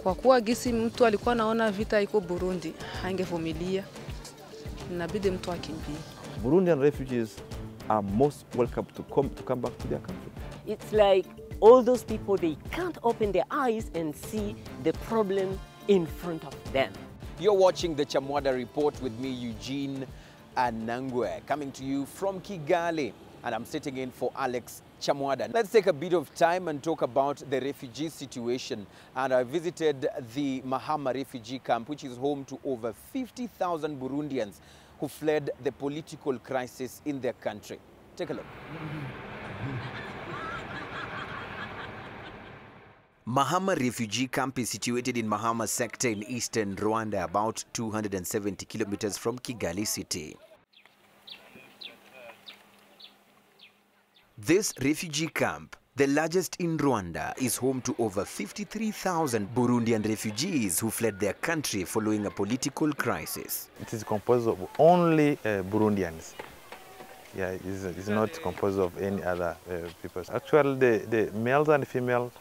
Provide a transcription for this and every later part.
Kwa kuwa gisi mtu alikuwa naona vita iko Burundi, hangevumilia. Inabidi mtu akimbie. Burundian refugees are most welcome to come back to their country. It's like all those people, they can't open their eyes and see the problem in front of them. You're watching the Chamwada Report with me, Eugene Anangwe, coming to you from Kigali, and I'm sitting in for Alex Chamwada. Let's take a bit of time and talk about the refugee situation. And I visited the Mahama refugee camp, which is home to over 50,000 Burundians who fled the political crisis in their country. Take a look. Mahama refugee camp is situated in Mahama sector in eastern Rwanda, about 270 kilometers from Kigali city. This refugee camp, the largest in Rwanda, is home to over 53,000 Burundian refugees who fled their country following a political crisis. It is composed of only Burundians. Yeah, it's not composed of any other people. Actually, the males and females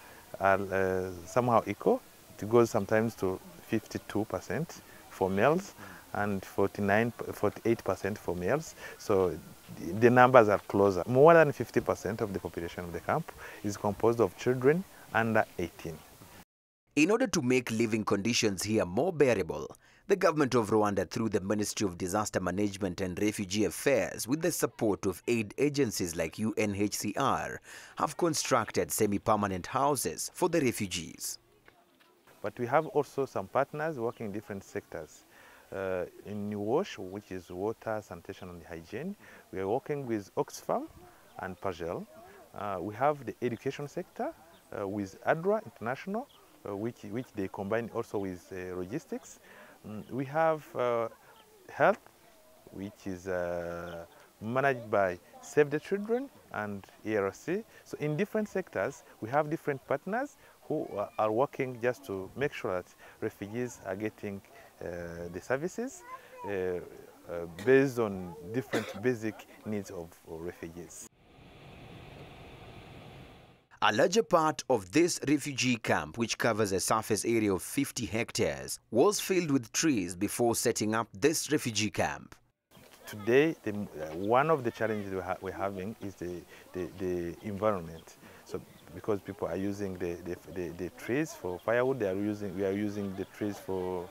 are somehow equal. It goes sometimes to 52% for males and 48% for males. So the numbers are closer. More than 50% of the population of the camp is composed of children under 18. In order to make living conditions here more bearable, the government of Rwanda, through the Ministry of Disaster Management and Refugee Affairs, with the support of aid agencies like UNHCR, have constructed semi-permanent houses for the refugees. But we have also some partners working in different sectors. In WASH, which is water, sanitation and hygiene, we are working with Oxfam and Pagel. We have the education sector with ADRA International, which they combine also with logistics. We have health, which is managed by Save the Children and ERC. So in different sectors, we have different partners who are working just to make sure that refugees are getting the services based on different basic needs of refugees. A larger part of this refugee camp, which covers a surface area of 50 hectares, was filled with trees before setting up this refugee camp. Today, one of the challenges we're having is the environment. So, because people are using the trees for firewood, we are using the trees for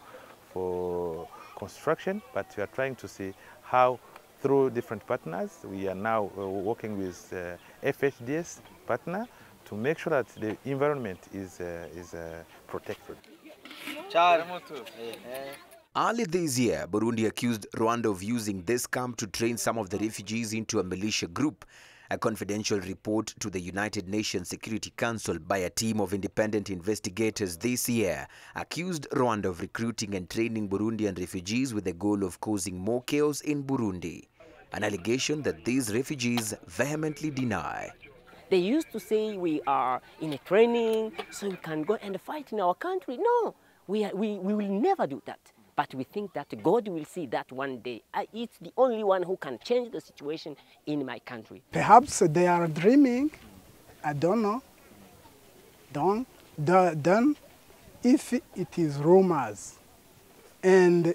construction, but we are trying to see how, through different partners, we are now working with FHDS partner to make sure that the environment is protected. Early this year, Burundi accused Rwanda of using this camp to train some of the refugees into a militia group. A confidential report to the United Nations Security Council by a team of independent investigators this year accused Rwanda of recruiting and training Burundian refugees with the goal of causing more chaos in Burundi, an allegation that these refugees vehemently deny. They used to say we are in a training so we can go and fight in our country. No, we will never do that. But we think that God will see that one day. It's the only one who can change the situation in my country. Perhaps they are dreaming. I don't know. Then, if it is rumors and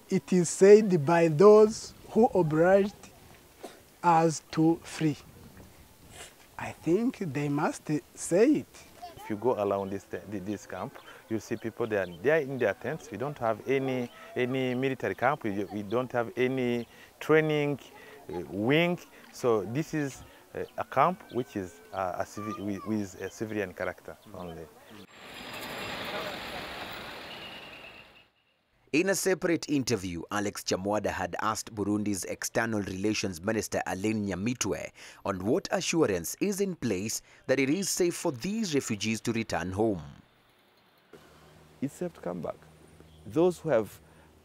it is said by those who obliged us to flee, I think they must say it. If you go around this camp, you see people they are in their tents. We don't have any military camp. We don't have any training wing. So this is a camp which is with a civilian character only. In a separate interview, Alex Chamwada had asked Burundi's External Relations Minister Alain Nyamitwe on what assurance is in place that it is safe for these refugees to return home. It's safe to come back. Those who have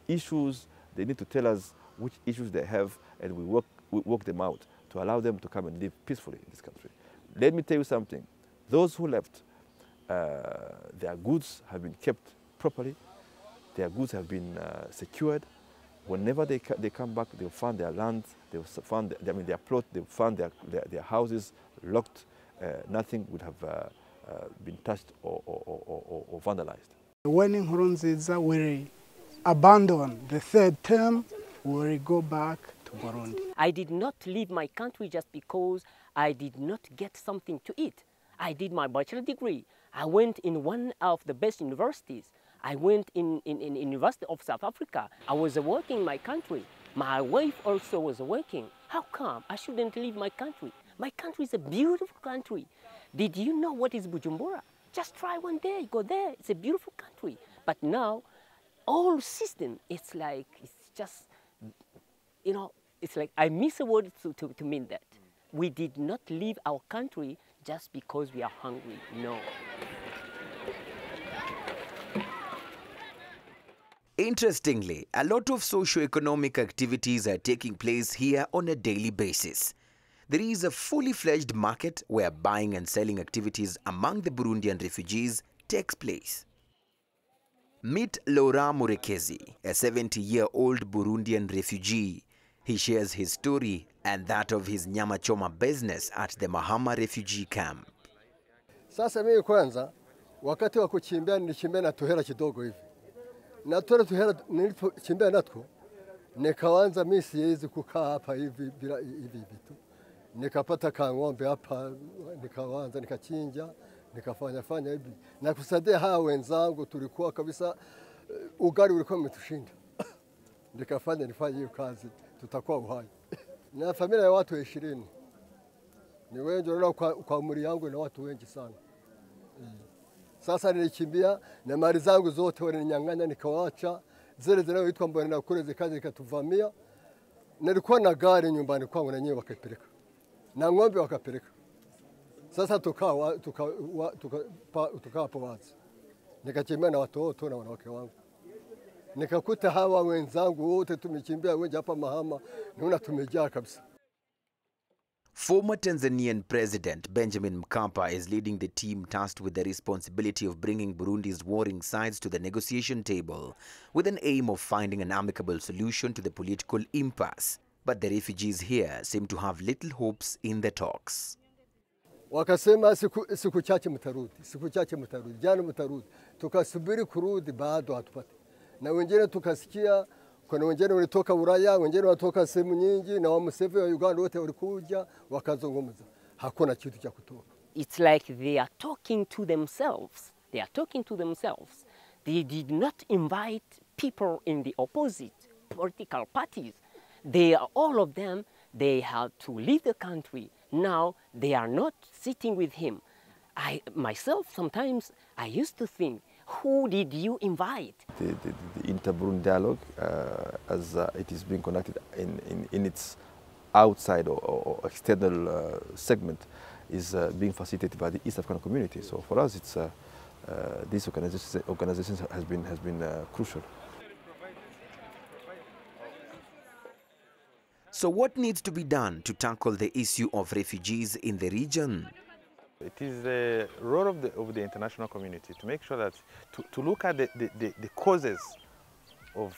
issues, they need to tell us which issues they have, and we work them out to allow them to come and live peacefully in this country. Let me tell you something. Those who left, their goods have been kept properly. Their goods have been secured. Whenever they come back, they'll find their lands, they'll find their plot, they'll find their houses locked. Nothing would have been touched or vandalized. When Nkurunziza will abandon the third term, we will go back to Burundi. I did not leave my country just because I did not get something to eat. I did my bachelor degree. I went in one of the best universities. I went in University of South Africa. I was working in my country. My wife also was working. How come I shouldn't leave my country? My country is a beautiful country. Did you know what is Bujumbura? Just try one day, go there. It's a beautiful country. But now, all system, it's just, you know, it's like, I miss a word to mean that. We did not leave our country just because we are hungry, no. Interestingly, a lot of socio-economic activities are taking place here on a daily basis. There is a fully fledged market where buying and selling activities among the Burundian refugees takes place. Meet Laura Murekezi, a 70-year-old Burundian refugee. He shares his story and that of his nyama choma business at the Mahama refugee camp. Sasa mimi kwanza wakati wa kuchimbia nilichimbia na tuhera kidogo hivi. Na tuhera nilipochimbia natko nikaanza mimi siwezi kukaa hapa hivi bila hivi vitu. Nikapata kang'ombe hapa nikaanza nikachinja nikafanya hivi. Na kusaidia hawa wenzangu tulikuwa kabisa ugali ulikuwa umetushinda. Nifanye hiyo kazi tutakuwa uhai. Na familia ya watu 20. Ni wengi wanaona kwa umri yangu na watu wengi sana. Sasa nilikimbia na mali zangu zote walininyang'anya nikawaacha. Zile zinazoitwa mbona kule zikaja zikatuvamia. Nilikuwa na gari nyumbani kwangu na nyewe wakapeleka. Na ng'ombe wakapeleka. Sasa tukaa hapo wazi. Nikakimbia na watoto na wanawake wangu. Nikakuta hawa wenzangu wote tumekimbia wengi hapa Mahama, naona tumejaa kabisa. Former Tanzanian President Benjamin Mkapa is leading the team tasked with the responsibility of bringing Burundi's warring sides to the negotiation table with an aim of finding an amicable solution to the political impasse. But the refugees here seem to have little hopes in the talks. Wakasema siku chache mtarudi, jana mtarudi. Tukasubiri kurudi bado hatupati. Na wengine tukasikia kuna wengine walitoka Ulaya, wengine walitoka sehemu nyingi na wa Museveni wa Uganda wote walikuja wakazungumza. Hakuna kitu cha kutoka. It's like they are talking to themselves. They are talking to themselves. They did not invite people in the opposite political parties. All of them, they had to leave the country. Now they are not sitting with him. Myself, sometimes I used to think, who did you invite? The inter-Burundi dialogue, as it is being conducted in its outside or external segment, is being facilitated by the East African community. So for us, it's these organizations has been crucial. So what needs to be done to tackle the issue of refugees in the region? It is the role of the international community to make sure that to look at the causes of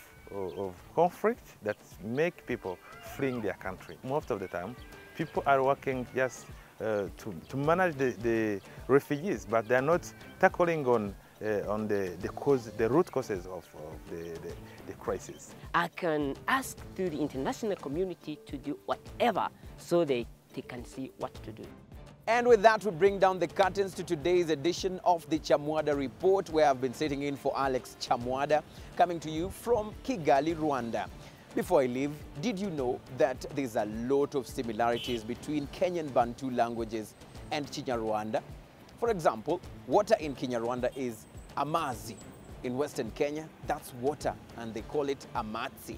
conflict that make people fleeing their country. Most of the time, people are working just to manage the refugees, but they are not tackling on the root causes of the crisis. I can ask to the international community to do whatever so they can see what to do. And with that, we bring down the curtains to today's edition of the Chamwada Report, where I've been sitting in for Alex Chamwada, coming to you from Kigali, Rwanda. Before I leave, did you know that there's a lot of similarities between Kenyan Bantu languages and Kinyarwanda? For example, water in Kinyarwanda is amazi. In Western Kenya, that's water, and they call it amatsi.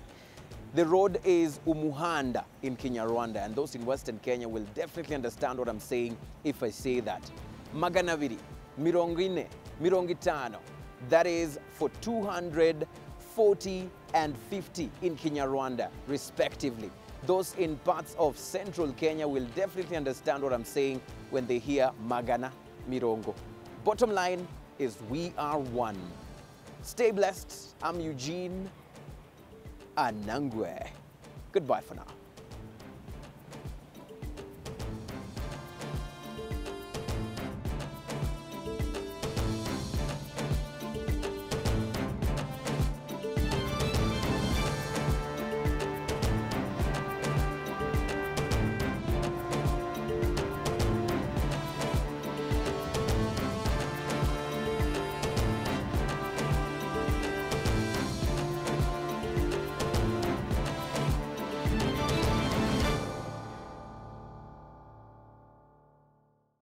The road is Umuhanda in Kinyarwanda, and those in Western Kenya will definitely understand what I'm saying if I say that. Maganaviri, Mirongine, Mirongitano, that is for 200, 40 and 50 in Kinyarwanda, respectively. Those in parts of central Kenya will definitely understand what I'm saying when they hear Magana, Mirongo. Bottom line is we are one. Stay blessed. I'm Eugene Anangwe. Goodbye for now.